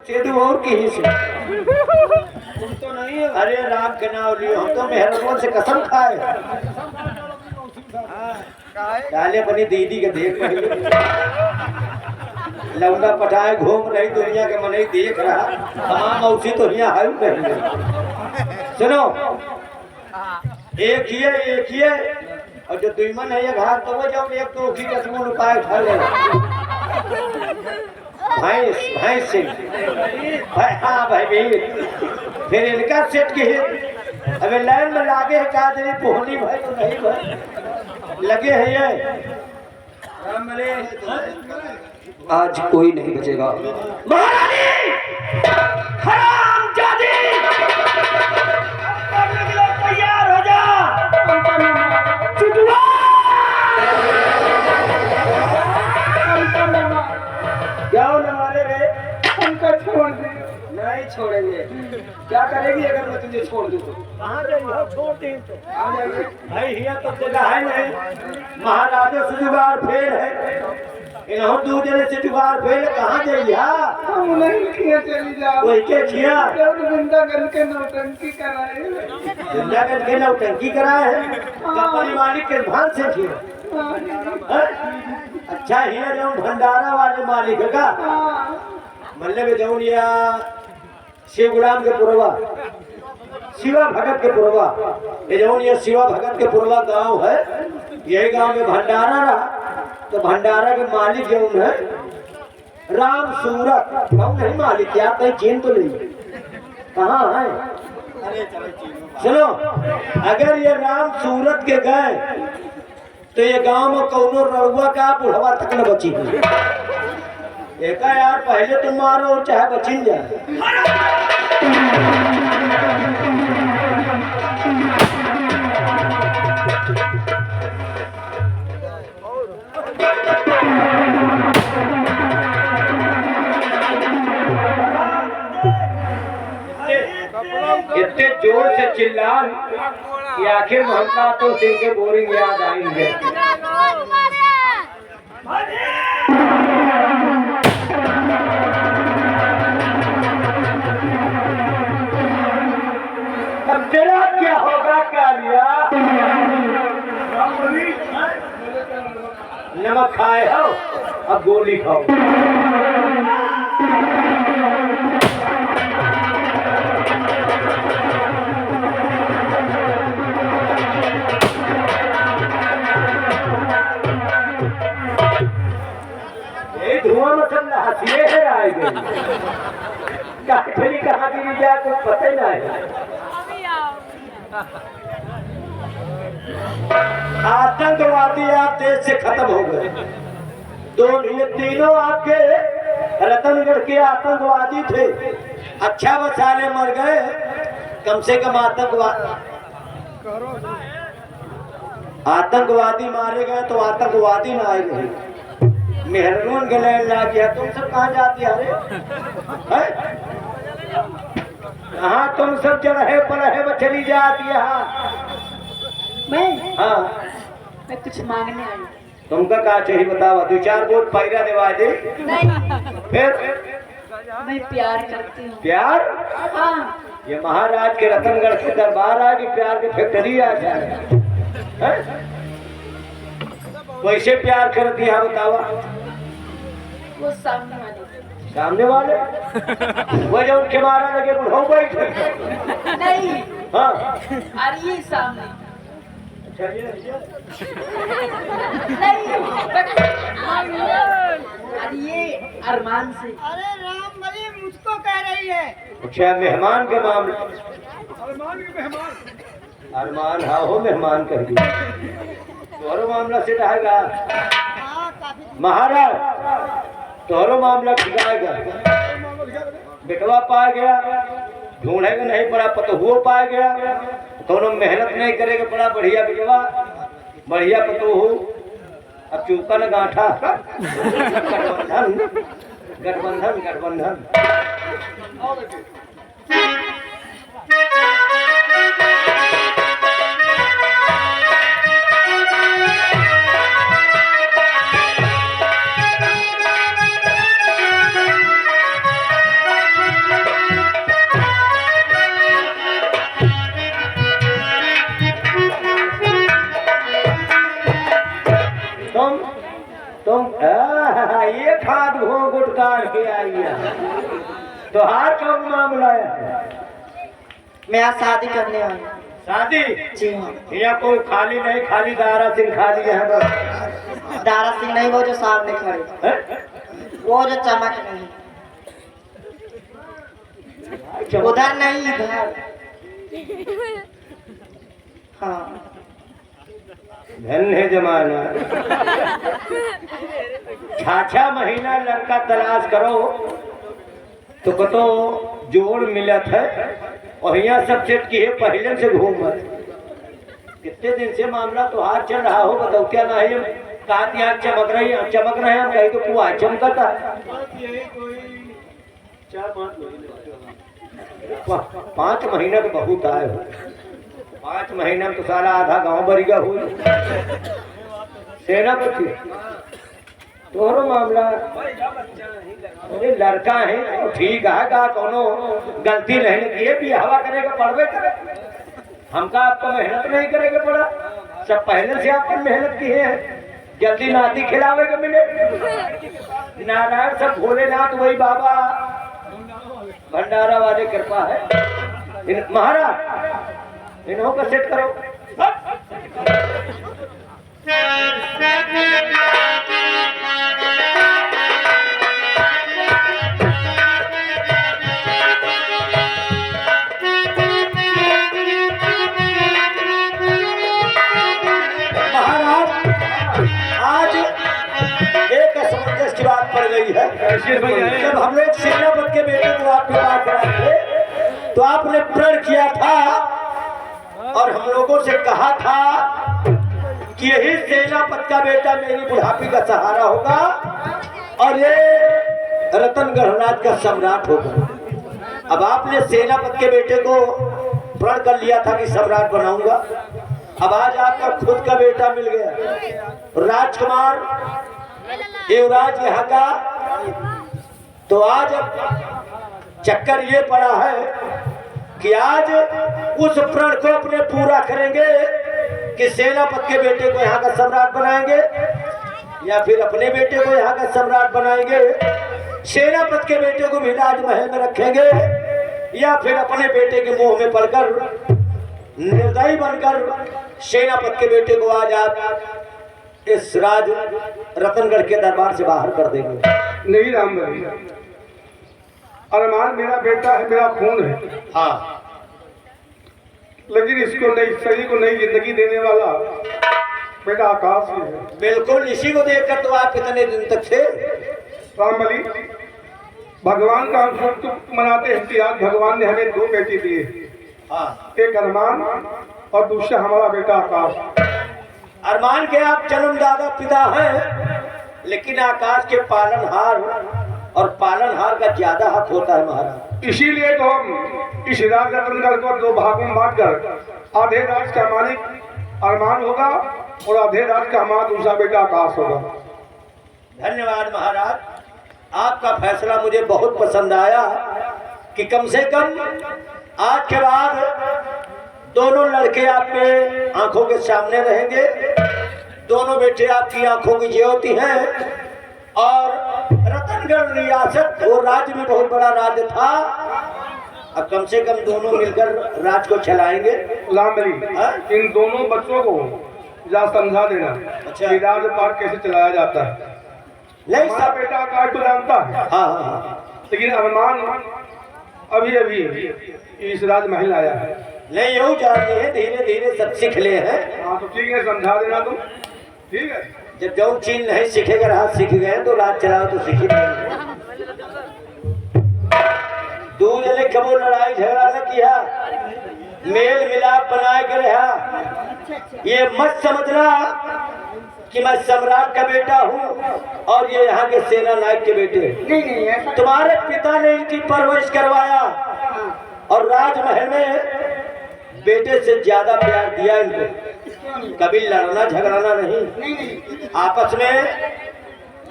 सेदू और की से तुम तो नहीं है। अरे राम के नाम लियो, हम तो मेहरबान से कसम खाए। डाले अपनी दीदी के देख पहले लौंडा पटाए घूम रही दुनिया के मन ही देख रहा। तमाम मौसी तो यहाँ है नहीं। सुनो, एक ही है और जो दुश्मन है ये घाट तो वो जाओ एक तो उसी का उपाय उठा ले। भैंस से हाँ भाई भी फिर इनका सेट की अबे लाइन में लागे है कहा देरी पोहनी भाई तो नहीं भाई लगे हैं ये आज कोई नहीं बचेगा। महारानी हरामजादी तैयार हो जा। जाओ न मारे रे हमको छोड़ दे। नहीं छोड़ेंगे। क्या करेगी अगर मैं तुझे छोड़ दूँ तो? कहाँ जाइए? छोड़ दे तो भाई हिया तो जगह है नहीं। महाराजा से जुगाड़ फेल है इन्हों दो जने से जुगाड़ फेल कहाँ जाइए? हम नहीं किया चली जाओ। वही क्या किया? जिंदा करके नौटंकी कराए। जिंदा करके नौटंकी कराए है कंपनी मालिक के भान से किया। अच्छा हिया जो भंडारा वाले मालिक का मल्ले में जाऊँ या शिव गुलाम के पुरवा शिवा भगत के पुरवा ये जो ये शिवा भगत के पुरवा गांव है। यही गांव में भंडारा रहा तो भंडारा के मालिक जो है राम सूरत कौन नहीं मालिक क्या कहीं चीन तो नहीं कहाँ है? सुनो अगर ये राम सूरत के गए तो ये गांव में कौनो रड़ुआ का बुढ़वा तक न बची एक यार पहले तुम मारो और चाहे बचिन जाए। इतने जोर से चिल्ला कि आखिर मोहल्ला तो सिंह के बोरिंग याद आएंगे। अब तेरा क्या होगा कालिया? नमक खाए हो अब गोली खाओ। ये धुआं मतलब हंसिए है आएगी कहाँ गिरी जा कुछ पता ही नहीं। आतंकवादी आप देश से खत्म हो गए। ये तीनों आपके रतनगढ़ के आतंकवादी थे। अच्छा बचाले मर गए कम से कम आतंकवादी मारे गए तो आतंकवादी ना आए नहीं। मेहरून के लैंड ला गया। तुम सब कहाँ जाती है? कहाँ तुम सब जगह पलहे में चली जाती है? मैं कुछ मांगने आई। तुमका क्या चाहिए बताओ? दो चार वोट पैरा दिवा दे। नहीं फिर मैं प्यार करती हूँ। प्यार? हाँ ये महाराज के रतनगढ़ के दरबार आ कि प्यार की फैक्ट्री आ जाए? कैसे प्यार कर दिया बतावा? वो सामने वाले वो जो उनके मारा लगे बुढ़ो बैठे नहीं। हाँ अरे ये सामने अरे ये अरमान से। अरे राम बली मुझको कह रही है। अच्छा मेहमान के मामले। अरमान के मेहमान। अरमान हाँ हो मेहमान कर दिया तोहरो मामला से रहेगा। महाराज तोहरो मामला ठिकाएगा। बेटवा पा गया ढूंढेगा नहीं पड़ा पतहुओ पा गया दोनों मेहनत नहीं करेगा बड़ा बढ़िया बेटवा बढ़िया पतहू। अब चूका न गांठा गठबंधन गठबंधन गठबंधन। तो हार कब मामला है? मैं यहाँ शादी करने आई हूँ। शादी? जी हाँ। यहाँ कोई खाली नहीं, खाली दारा सिंह खाली है बस। दारा सिंह नहीं, वो जो सामने खड़े, हैं? वो जो चमक नहीं, उधर नहीं इधर। हाँ धन्य जमाना। 6 महीना लड़का तलाश करो तो कतो जोड़ मिलत है और यहाँ सब सेट की है पहले से घूमत। कितने दिन से मामला तो हाथ चल रहा हो, बताओ क्या ना है? कहा यहाँ चमक रही है, चमक रहे हैं, कहीं तो कुआ चमकता। 5 महीना तो बहुत आए हो। 5 महीना में तो सारा आधा गांव बरिगा हुई। सेनापति तोहरो मामला अरे लड़का है तो ठीक है का कोनो गलती नहीं की है, भी हवा करेगा पड़वे करे। हमका आपको मेहनत नहीं करेगा पड़ा, सब पहले से आपने मेहनत की है। जल्दी नाती खिलावे के मिले। नारायण सब भोलेनाथ वही बाबा भंडारा वाले कृपा है। महाराज इन्हों का सेट करो। महाराज आज एक असमंजस की बात पड़ गई है। जब हम लोग सेनापति के बेटे को आपके पास आए थे तो आपने प्रण किया था और हम लोगों से कहा था कि यही सेनापति का बेटा मेरी बुढ़ापी का सहारा होगा और ये रतनगढ़ राज का सम्राट होगा। अब आपने सेनापति के बेटे को प्रण कर लिया था कि सम्राट बनाऊंगा। अब आज आपका खुद का बेटा मिल गया, राजकुमार युवराज यहाँ का। तो आज चक्कर ये पड़ा है कि आज उस प्रण को अपने पूरा करेंगे कि सेनापति के बेटे को यहाँ का सम्राट बनाएंगे या फिर अपने बेटे को यहाँ का सम्राट बनाएंगे। सेनापति के बेटे को भी राजमहल में रखेंगे या फिर अपने बेटे के मुंह में पड़कर निर्दयी बनकर सेनापति के बेटे को आज आप इस राज रतनगढ़ के दरबार से बाहर कर देंगे। नहीं राम भैया, अरमान मेरा बेटा है, मेरा खून है। हाँ, लेकिन इसको नई शरीर को नई जिंदगी देने वाला बेटा आकाश ही है। बिल्कुल इसी को देखकर तो आप कितने दिन तक थे। रामबली, भगवान का हम सब मनाते हैं कि आज भगवान ने हमें 2 बेटी दिए, हाँ, एक अरमान और दूसरा हमारा बेटा आकाश। अरमान के आप जन्मदाता पिता हैं, लेकिन आकाश के पालनहार और पालनहार का ज्यादा हक होता है महाराज। इसीलिए तो हम इस राज रतनगढ़ को 2 भागों में बांटकर आधे राज का मालिक अरमान होगा और आधे राज का हमारा दूसरा बेटा आकाश होगा। धन्यवाद महाराज, आपका फैसला मुझे बहुत पसंद आया कि कम से कम आज के बाद दोनों लड़के आपके आंखों के सामने रहेंगे। दोनों बेटे आपकी आंखों की ज्योति हैं और रतनगढ़ रियासत वो राज्य भी बहुत बड़ा राज्य था। अब कम से कम दोनों मिलकर राज को चलाएंगे। लामरी, इन दोनों बच्चों को जा समझा देना अच्छा। कि राजपाट कैसे चलाया जाता है। नहीं हमारा सब बेटा आकाश तो जानता है, हाँ, लेकिन अरमान अभी अभी इस राजमहल आया है। नहीं यूँ जानते हैं, धीरे धीरे सब सीख ले हैं। हाँ तो ठीक है, समझा देना तुम, ठीक है। जब जो चीज नहीं सीखेगा राज सीख गए तो राज चलाओ तो सीख ही नहीं। 2 जने कबो लड़ाई झगड़ा न किया, मेल मिलाप बनाए के रहा। ये मत समझना कि मैं सम्राट का बेटा हूँ और ये यहाँ के सेना नायक के बेटे। नहीं, तुम्हारे पिता ने इनकी परवरिश करवाया और राजमहल में बेटे से ज्यादा प्यार दिया इनको। कभी लड़ना झगड़ना नहीं, आपस में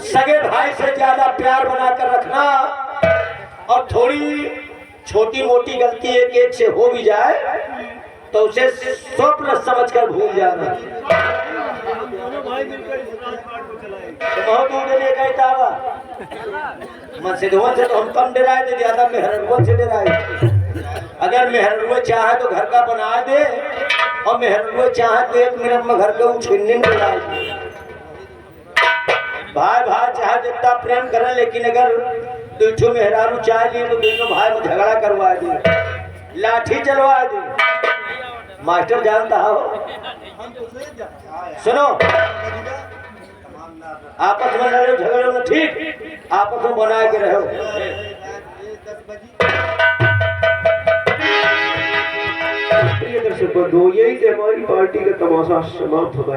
सगे भाई से ज्यादा प्यार बनाकर रखना और थोड़ी छोटी मोटी गलती एक से हो भी जाए तो उसे स्वप्न समझकर भूल जाना। तो बहुत दूर ले गए तावा मन से धोन से तो हम कम डराए थे, ज्यादा मेहरबान से डराए। अगर मेहरबान चाहे तो घर का बना दे, और मेहरबान चाहे तो 1 मिनट में घर के उछिन्नी बना दे। भाई भाई चाहे जितना प्रेम करे, लेकिन अगर दूठो मेहरारू चाह लिए तो दोनों भाई में झगड़ा करवा दे, लाठी चलवा दे। मास्टर जानता हो, सुनो आपस में लड़ो झगड़ो में ठीक, आपस में बना के रहो। प्रिय दर्शक बंधुओं, यही से हमारी पार्टी का तमाशा समाप्त होता है।